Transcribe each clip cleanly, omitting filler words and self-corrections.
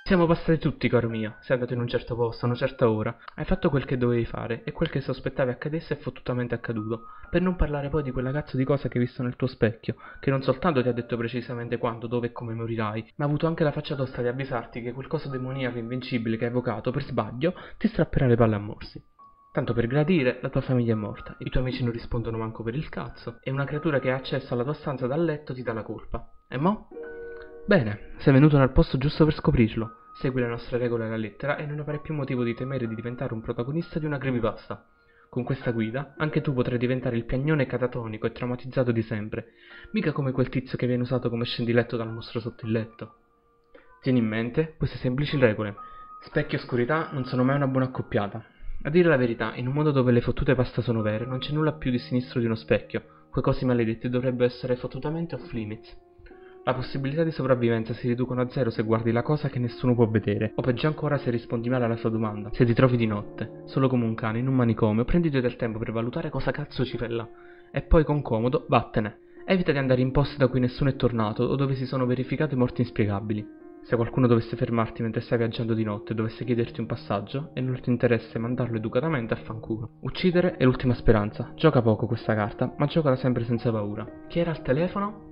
Siamo passati tutti, caro mio. Sei andato in un certo posto, a una certa ora. Hai fatto quel che dovevi fare e quel che sospettavi accadesse è fottutamente accaduto. Per non parlare poi di quella cazzo di cosa che hai visto nel tuo specchio, che non soltanto ti ha detto precisamente quando, dove e come morirai, ma ha avuto anche la faccia tosta di avvisarti che quel coso demoniaco invincibile che hai evocato per sbaglio ti strapperà le palle a morsi. Tanto per gradire, la tua famiglia è morta, i tuoi amici non rispondono manco per il cazzo, e una creatura che ha accesso alla tua stanza dal letto ti dà la colpa. E mo? Bene, sei venuto nel posto giusto per scoprirlo. Segui le nostre regole alla lettera e non avrai più motivo di temere di diventare un protagonista di una creepypasta. Con questa guida, anche tu potrai diventare il piagnone catatonico e traumatizzato di sempre, mica come quel tizio che viene usato come scendiletto dal mostro sotto il letto. Tieni in mente queste semplici regole. Specchio e oscurità non sono mai una buona accoppiata. A dire la verità, in un mondo dove le fottute pasta sono vere, non c'è nulla più di sinistro di uno specchio. Quei cosi maledetti dovrebbero essere fottutamente off limits. La possibilità di sopravvivenza si riducono a zero se guardi la cosa che nessuno può vedere, o peggio ancora se rispondi male alla sua domanda. Se ti trovi di notte, solo come un cane in un manicomio, prenditi del tempo per valutare cosa cazzo ci fai là. E poi con comodo, vattene. Evita di andare in posti da cui nessuno è tornato o dove si sono verificate morti inspiegabili. Se qualcuno dovesse fermarti mentre stai viaggiando di notte e dovesse chiederti un passaggio, e non ti interessa mandarlo educatamente a fanculo. Uccidere è l'ultima speranza. Gioca poco questa carta, ma giocala sempre senza paura. Chi era al telefono?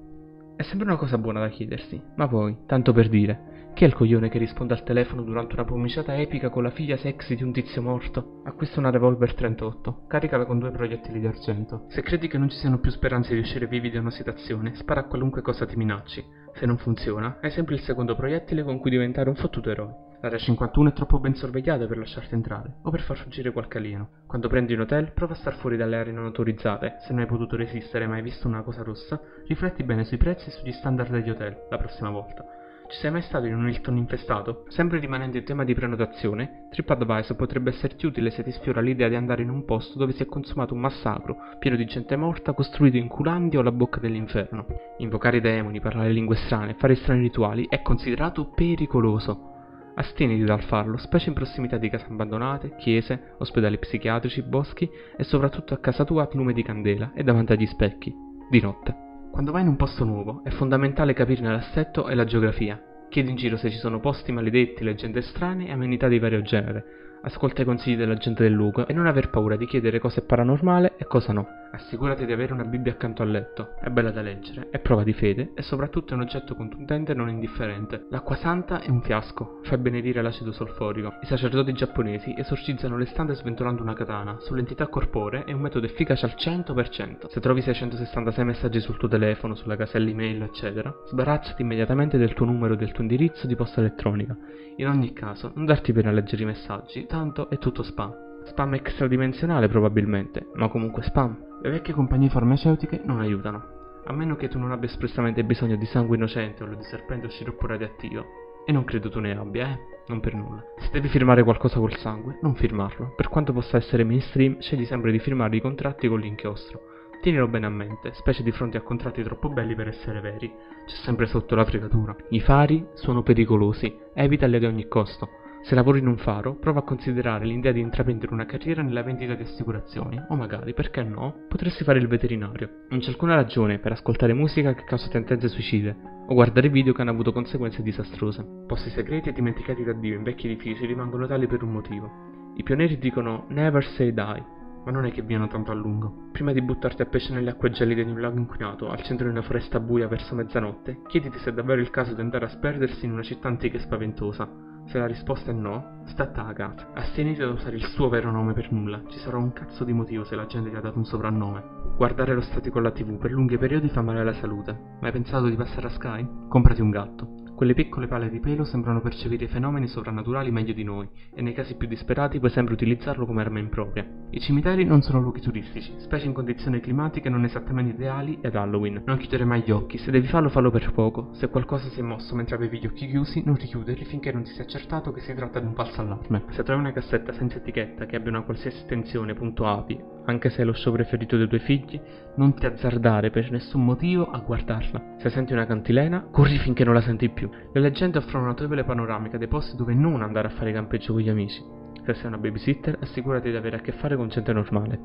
È sempre una cosa buona da chiedersi, ma poi, tanto per dire, chi è il coglione che risponde al telefono durante una pomiciata epica con la figlia sexy di un tizio morto? Acquista una revolver 38, caricala con 2 proiettili di argento. Se credi che non ci siano più speranze di uscire vivi da una situazione, spara a qualunque cosa ti minacci. Se non funziona, hai sempre il secondo proiettile con cui diventare un fottuto eroe. L'area 51 è troppo ben sorvegliata per lasciarti entrare, o per far fuggire qualche alieno. Quando prendi un hotel, prova a star fuori dalle aree non autorizzate. Se non hai potuto resistere ma hai visto una cosa rossa, rifletti bene sui prezzi e sugli standard degli hotel, la prossima volta. Ci sei mai stato in un Hilton infestato? Sempre rimanendo in tema di prenotazione, TripAdvisor potrebbe esserti utile se ti sfiora l'idea di andare in un posto dove si è consumato un massacro, pieno di gente morta, costruito in Culandia o la bocca dell'inferno. Invocare i demoni, parlare lingue strane, fare strani rituali è considerato pericoloso. Astieniti dal farlo, specie in prossimità di case abbandonate, chiese, ospedali psichiatrici, boschi e soprattutto a casa tua a lume di candela e davanti agli specchi, di notte. Quando vai in un posto nuovo è fondamentale capirne l'assetto e la geografia. Chiedi in giro se ci sono posti maledetti, leggende strane e amenità di vario genere. Ascolta i consigli della gente del luogo e non aver paura di chiedere cosa è paranormale e cosa no. Assicurati di avere una Bibbia accanto al letto, è bella da leggere, è prova di fede e soprattutto è un oggetto contundente e non indifferente. L'acqua santa è un fiasco, fa benedire l'acido solforico. I sacerdoti giapponesi esorcizzano le stanze sventolando una katana, sull'entità corporee è un metodo efficace al 100%. Se trovi 666 messaggi sul tuo telefono, sulla casella email, eccetera, sbarazzati immediatamente del tuo numero e del tuo indirizzo di posta elettronica. In ogni caso, non darti pena a leggere i messaggi, tanto è tutto spam. Spam extradimensionale probabilmente, ma comunque spam. Le vecchie compagnie farmaceutiche non aiutano. A meno che tu non abbia espressamente bisogno di sangue innocente o di serpente o sciroppo radioattivo. E non credo tu ne abbia, non per nulla. Se devi firmare qualcosa col sangue, non firmarlo. Per quanto possa essere mainstream, scegli sempre di firmare i contratti con l'inchiostro. Tienilo bene a mente, specie di fronte a contratti troppo belli per essere veri. C'è sempre sotto la fregatura. I fari sono pericolosi, evitali ad ogni costo. Se lavori in un faro, prova a considerare l'idea di intraprendere una carriera nella vendita di assicurazioni, o magari, perché no, potresti fare il veterinario. Non c'è alcuna ragione per ascoltare musica che causa tendenze suicide, o guardare video che hanno avuto conseguenze disastrose. Posti segreti e dimenticati da Dio in vecchi edifici rimangono tali per un motivo. I pionieri dicono never say die, ma non è che viano tanto a lungo. Prima di buttarti a pesce nelle acque gelide di un lago inquinato, al centro di una foresta buia verso mezzanotte, chiediti se è davvero il caso di andare a sperdersi in una città antica e spaventosa. Se la risposta è no, sta attaccato. Astieniti da usare il suo vero nome per nulla, ci sarà un cazzo di motivo se la gente ti ha dato un soprannome. Guardare lo statico alla TV per lunghi periodi fa male alla salute. Ma hai pensato di passare a Sky? Comprati un gatto. Quelle piccole pale di pelo sembrano percepire i fenomeni sovrannaturali meglio di noi, e nei casi più disperati puoi sempre utilizzarlo come arma impropria. I cimiteri non sono luoghi turistici, specie in condizioni climatiche non esattamente ideali ed Halloween. Non chiudere mai gli occhi, se devi farlo fallo per poco. Se qualcosa si è mosso mentre avevi gli occhi chiusi, non richiuderli finché non ti sia accertato che si tratta di un falso allarme. Se trovi una cassetta senza etichetta che abbia una qualsiasi estensione .api, anche se è lo show preferito dei tuoi figli, non ti azzardare per nessun motivo a guardarla. Se senti una cantilena, corri finché non la senti più. Le leggende offrono una notevole panoramica dei posti dove non andare a fare campeggio con gli amici. Se sei una babysitter, assicurati di avere a che fare con gente normale.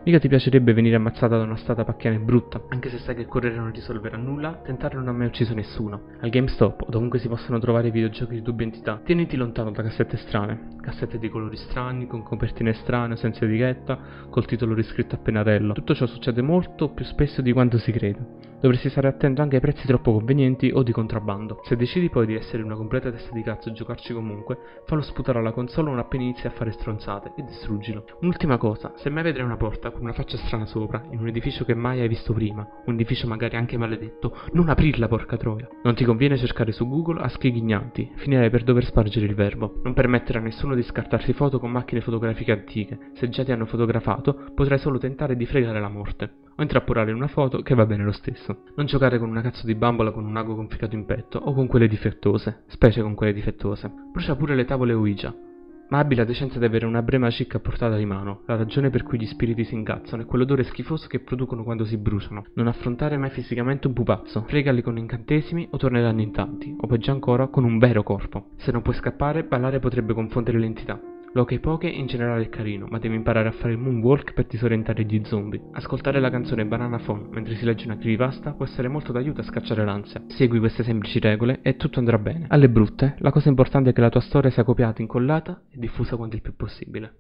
Mica ti piacerebbe venire ammazzata da una stata pacchiana e brutta, anche se sai che correre non risolverà nulla, tentare non ha mai ucciso nessuno. Al GameStop, o dovunque si possono trovare videogiochi di dubbia entità, tieniti lontano da cassette strane. Cassette di colori strani, con copertine strane, senza etichetta, col titolo riscritto a pennarello. Tutto ciò succede molto più spesso di quanto si creda. Dovresti stare attento anche ai prezzi troppo convenienti o di contrabbando. Se decidi poi di essere una completa testa di cazzo e giocarci comunque, fallo sputare alla console non appena inizi a fare stronzate e distruggilo. Un'ultima cosa, se mai vedrai una porta con una faccia strana sopra, in un edificio che mai hai visto prima, un edificio magari anche maledetto, non aprirla, porca troia. Non ti conviene cercare su Google aschi ghignanti, finirai per dover spargere il verbo. Non permettere a nessuno di scartarsi foto con macchine fotografiche antiche. Se già ti hanno fotografato, potrai solo tentare di fregare la morte o intrappolare in una foto che va bene lo stesso. Non giocare con una cazzo di bambola con un ago conficcato in petto o con quelle difettose, specie con quelle difettose. Brucia pure le tavole Ouija, ma abbi la decenza di avere una brema chic a portata di mano. La ragione per cui gli spiriti si incazzano è quell'odore schifoso che producono quando si bruciano. Non affrontare mai fisicamente un pupazzo, fregali con incantesimi o torneranno in tanti, o peggio ancora con un vero corpo. Se non puoi scappare, ballare potrebbe confondere le entità. L'ok poke in generale è carino, ma devi imparare a fare il moonwalk per disorientare gli zombie. Ascoltare la canzone Banana Phone mentre si legge una creepypasta può essere molto d'aiuto a scacciare l'ansia. Segui queste semplici regole e tutto andrà bene. Alle brutte, la cosa importante è che la tua storia sia copiata, incollata e diffusa quanto il più possibile.